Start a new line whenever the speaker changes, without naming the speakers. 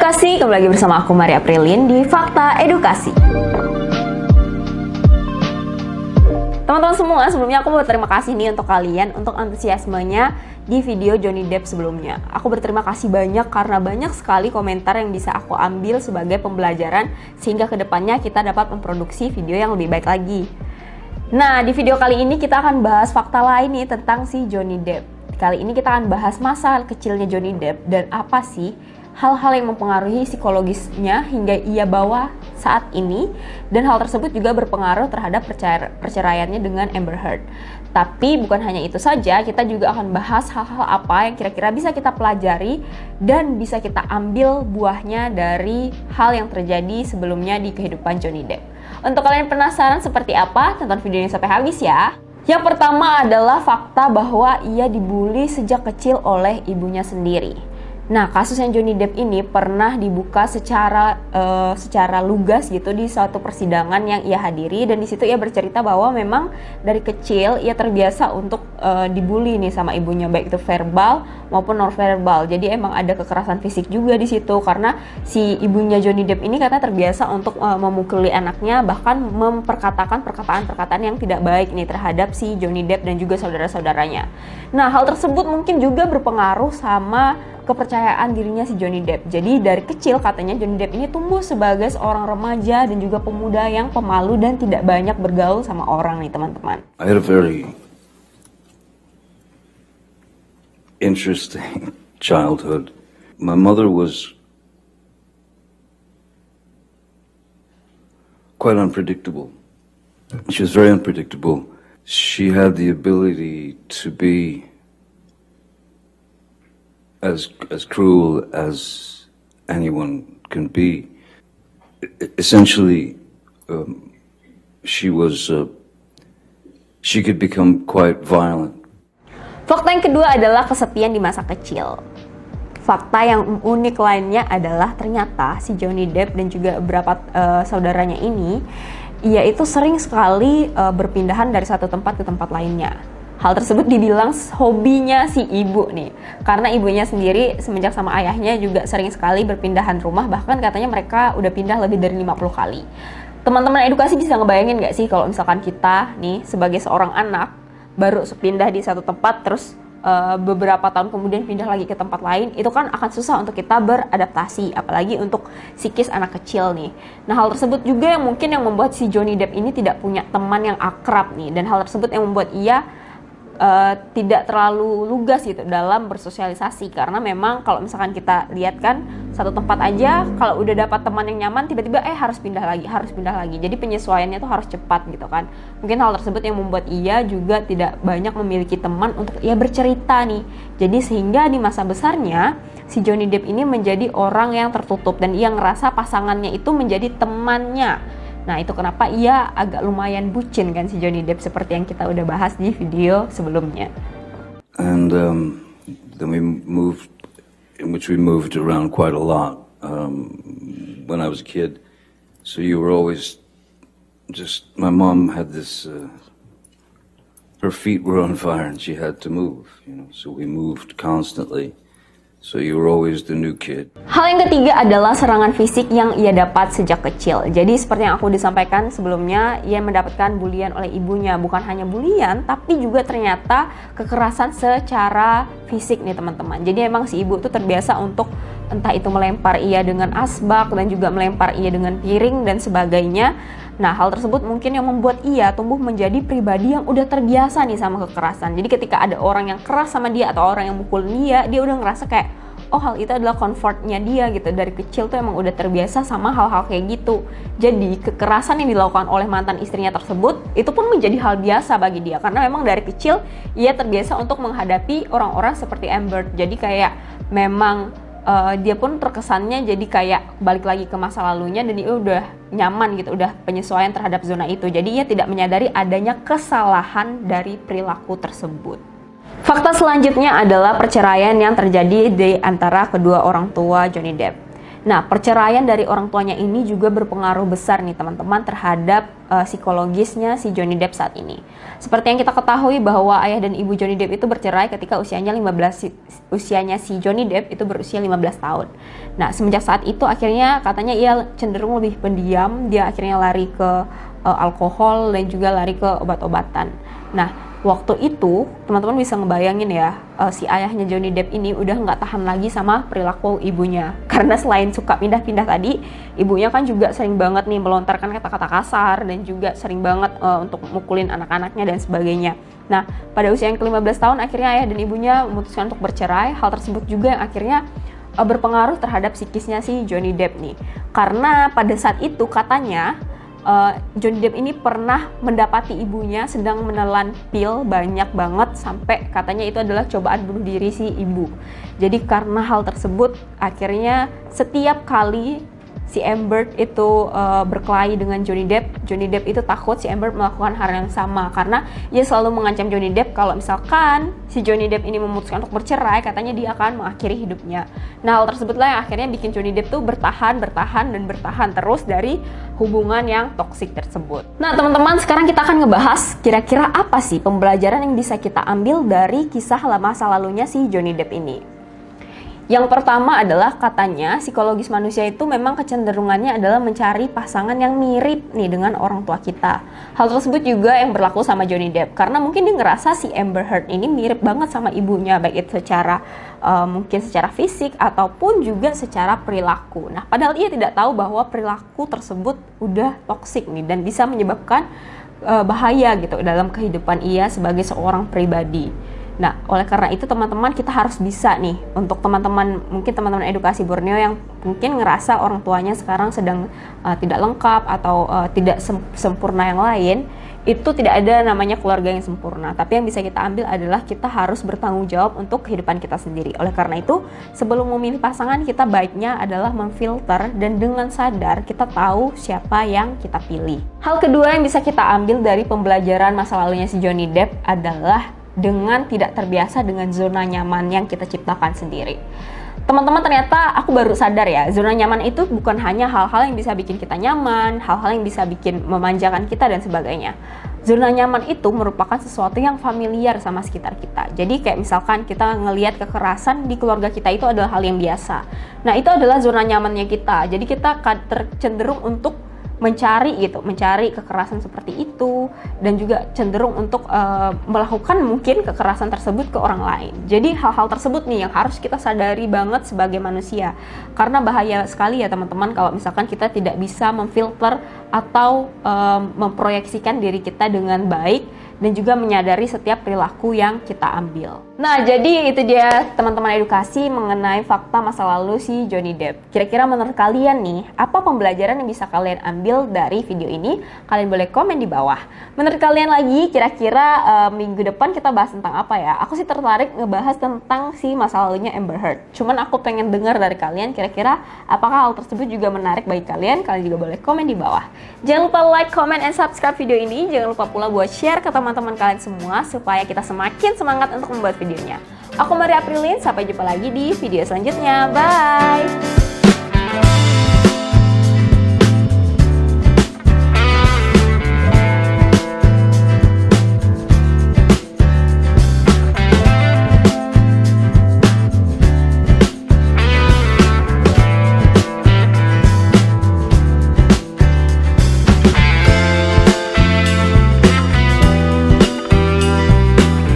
Edukasi, kembali lagi bersama aku Maria Prilin di Fakta Edukasi. Teman-teman semua, sebelumnya aku berterima kasih nih untuk kalian untuk antusiasmenya di video Johnny Depp sebelumnya. Aku berterima kasih banyak karena banyak sekali komentar yang bisa aku ambil sebagai pembelajaran sehingga kedepannya kita dapat memproduksi video yang lebih baik lagi. Nah, di video kali ini kita akan bahas fakta lain nih tentang si Johnny Depp. Kali ini kita akan bahas masa kecilnya Johnny Depp dan apa sih hal-hal yang mempengaruhi psikologisnya hingga ia bawa saat ini, dan hal tersebut juga berpengaruh terhadap perceraiannya dengan Amber Heard. Tapi bukan hanya itu saja, kita juga akan bahas hal-hal apa yang kira-kira bisa kita pelajari dan bisa kita ambil buahnya dari hal yang terjadi sebelumnya di kehidupan Johnny Depp. Untuk kalian penasaran seperti apa, tonton video ini sampai habis ya. Yang pertama adalah fakta bahwa ia dibully sejak kecil oleh ibunya sendiri. Nah, kasusnya Johnny Depp ini pernah dibuka secara lugas gitu di suatu persidangan yang ia hadiri, dan di situ ia bercerita bahwa memang dari kecil ia terbiasa untuk dibully nih sama ibunya, baik itu verbal maupun non verbal. Jadi emang ada kekerasan fisik juga di situ karena si ibunya Johnny Depp ini katanya terbiasa untuk memukuli anaknya, bahkan memperkatakan perkataan-perkataan yang tidak baik nih terhadap si Johnny Depp dan juga saudara-saudaranya. Nah, hal tersebut mungkin juga berpengaruh sama kepercayaan dirinya si Johnny Depp. Jadi dari kecil katanya Johnny Depp ini tumbuh sebagai seorang remaja dan juga pemuda yang pemalu dan tidak banyak bergaul sama orang nih teman-teman.
I had a very interesting childhood. My mother was quite unpredictable. She was very unpredictable. She had the ability to be as cruel as anyone can be. Essentially, she could become quite violent.
Fakta yang kedua adalah kesepian di masa kecil. Fakta yang unik lainnya adalah ternyata si Johnny Depp dan juga beberapa saudaranya ini, ia itu sering sekali berpindahan dari satu tempat ke tempat lainnya. Hal tersebut dibilang hobinya si ibu nih, karena ibunya sendiri semenjak sama ayahnya juga sering sekali berpindahan rumah, bahkan katanya mereka udah pindah lebih dari 50 kali. Teman-teman edukasi bisa ngebayangin gak sih kalau misalkan kita nih sebagai seorang anak baru pindah di satu tempat terus beberapa tahun kemudian pindah lagi ke tempat lain, itu kan akan susah untuk kita beradaptasi, apalagi untuk psikis anak kecil nih. Nah, hal tersebut juga yang mungkin yang membuat si Johnny Depp ini tidak punya teman yang akrab nih, dan hal tersebut yang membuat ia tidak terlalu lugas gitu dalam bersosialisasi, karena memang kalau misalkan kita lihat kan satu tempat aja kalau udah dapat teman yang nyaman tiba-tiba harus pindah lagi, jadi penyesuaiannya tuh harus cepat gitu kan. Mungkin hal tersebut yang membuat ia juga tidak banyak memiliki teman untuk ia bercerita nih, jadi sehingga di masa besarnya si Johnny Depp ini menjadi orang yang tertutup dan ia ngerasa pasangannya itu menjadi temannya. Nah, itu kenapa ia agak lumayan bucin kan si Johnny Depp, seperti yang kita udah bahas di video sebelumnya.
And then we moved around quite a lot when I was a kid. So you were always my mom had this, her feet were on fire and she had to move, so we moved constantly. So you were always the new kid.
Hal yang ketiga adalah serangan fisik yang ia dapat sejak kecil. Jadi seperti yang aku disampaikan sebelumnya, ia mendapatkan bulian oleh ibunya. Bukan hanya bulian, tapi juga ternyata kekerasan secara fisik nih teman-teman. Jadi emang si ibu tuh terbiasa untuk entah itu melempar ia dengan asbak dan juga melempar ia dengan piring dan sebagainya. Nah, hal tersebut mungkin yang membuat ia tumbuh menjadi pribadi yang udah terbiasa nih sama kekerasan. Jadi ketika ada orang yang keras sama dia atau orang yang mukul dia udah ngerasa kayak, oh, hal itu adalah comfortnya dia gitu. Dari kecil tuh emang udah terbiasa sama hal-hal kayak gitu. Jadi kekerasan yang dilakukan oleh mantan istrinya tersebut itu pun menjadi hal biasa bagi dia, karena memang dari kecil ia terbiasa untuk menghadapi orang-orang seperti Amber. Jadi kayak memang dia pun terkesannya jadi kayak balik lagi ke masa lalunya dan dia udah nyaman gitu, udah penyesuaian terhadap zona itu. Jadi ia tidak menyadari adanya kesalahan dari perilaku tersebut. Fakta selanjutnya adalah perceraian yang terjadi di antara kedua orang tua Johnny Depp. Nah, perceraian dari orang tuanya ini juga berpengaruh besar nih teman-teman terhadap psikologisnya si Johnny Depp saat ini. Seperti yang kita ketahui bahwa ayah dan ibu Johnny Depp itu bercerai ketika usianya si Johnny Depp itu berusia 15 tahun. Nah, semenjak saat itu akhirnya katanya ia cenderung lebih pendiam, dia akhirnya lari ke alkohol dan juga lari ke obat-obatan. Nah, waktu itu teman-teman bisa ngebayangin ya, si ayahnya Johnny Depp ini udah nggak tahan lagi sama perilaku ibunya. Karena selain suka pindah-pindah tadi, ibunya kan juga sering banget nih melontarkan kata-kata kasar dan juga sering banget untuk mukulin anak-anaknya dan sebagainya. Nah, pada usia yang ke-15 tahun akhirnya ayah dan ibunya memutuskan untuk bercerai. Hal tersebut juga yang akhirnya berpengaruh terhadap psikisnya si Johnny Depp nih. Karena pada saat itu katanya Johnny Depp ini pernah mendapati ibunya sedang menelan pil banyak banget sampai katanya itu adalah cobaan bunuh diri si ibu. Jadi karena hal tersebut akhirnya setiap kali si Amber itu berkelahi dengan Johnny Depp itu takut si Amber melakukan hal yang sama karena ia selalu mengancam Johnny Depp kalau misalkan si Johnny Depp ini memutuskan untuk bercerai, katanya dia akan mengakhiri hidupnya. Nah, hal tersebutlah yang akhirnya bikin Johnny Depp tuh bertahan terus dari hubungan yang toksik tersebut. Nah, teman-teman, sekarang kita akan ngebahas kira-kira apa sih pembelajaran yang bisa kita ambil dari kisah masa lalunya si Johnny Depp ini. Yang pertama adalah katanya psikologis manusia itu memang kecenderungannya adalah mencari pasangan yang mirip nih dengan orang tua kita. Hal tersebut juga yang berlaku sama Johnny Depp karena mungkin dia ngerasa si Amber Heard ini mirip banget sama ibunya, baik itu secara mungkin secara fisik ataupun juga secara perilaku. Nah, padahal ia tidak tahu bahwa perilaku tersebut udah toksik nih dan bisa menyebabkan bahaya gitu dalam kehidupan ia sebagai seorang pribadi. Nah, oleh karena itu teman-teman kita harus bisa nih untuk mungkin teman-teman edukasi Borneo yang mungkin ngerasa orang tuanya sekarang sedang tidak lengkap atau tidak sempurna yang lain, itu tidak ada namanya keluarga yang sempurna. Tapi yang bisa kita ambil adalah kita harus bertanggung jawab untuk kehidupan kita sendiri. Oleh karena itu, sebelum memilih pasangan kita baiknya adalah memfilter dan dengan sadar kita tahu siapa yang kita pilih. Hal kedua yang bisa kita ambil dari pembelajaran masa lalunya si Johnny Depp adalah dengan tidak terbiasa dengan zona nyaman yang kita ciptakan sendiri. Teman-teman, ternyata aku baru sadar ya, zona nyaman itu bukan hanya hal-hal yang bisa bikin kita nyaman, hal-hal yang bisa bikin memanjakan kita dan sebagainya. Zona nyaman itu merupakan sesuatu yang familiar sama sekitar kita. Jadi kayak misalkan kita ngelihat kekerasan di keluarga kita itu adalah hal yang biasa. Nah, itu adalah zona nyamannya kita. Jadi kita cenderung untuk mencari kekerasan seperti itu dan juga cenderung untuk melakukan mungkin kekerasan tersebut ke orang lain. Jadi hal-hal tersebut nih yang harus kita sadari banget sebagai manusia, karena bahaya sekali ya teman-teman kalau misalkan kita tidak bisa memfilter atau memproyeksikan diri kita dengan baik dan juga menyadari setiap perilaku yang kita ambil. Nah, jadi itu dia teman-teman edukasi mengenai fakta masa lalu si Johnny Depp. Kira-kira menurut kalian nih, apa pembelajaran yang bisa kalian ambil dari video ini? Kalian boleh komen di bawah. Menurut kalian lagi, kira-kira minggu depan kita bahas tentang apa ya? Aku sih tertarik ngebahas tentang si masa lalunya Amber Heard. Cuman aku pengen dengar dari kalian, kira-kira apakah hal tersebut juga menarik bagi kalian? Kalian juga boleh komen di bawah. Jangan lupa like, comment, and subscribe video ini. Jangan lupa pula buat share ke teman-teman kalian semua supaya kita semakin semangat untuk membuat videonya. Aku Maria Aprilin, sampai jumpa lagi di video selanjutnya. Bye!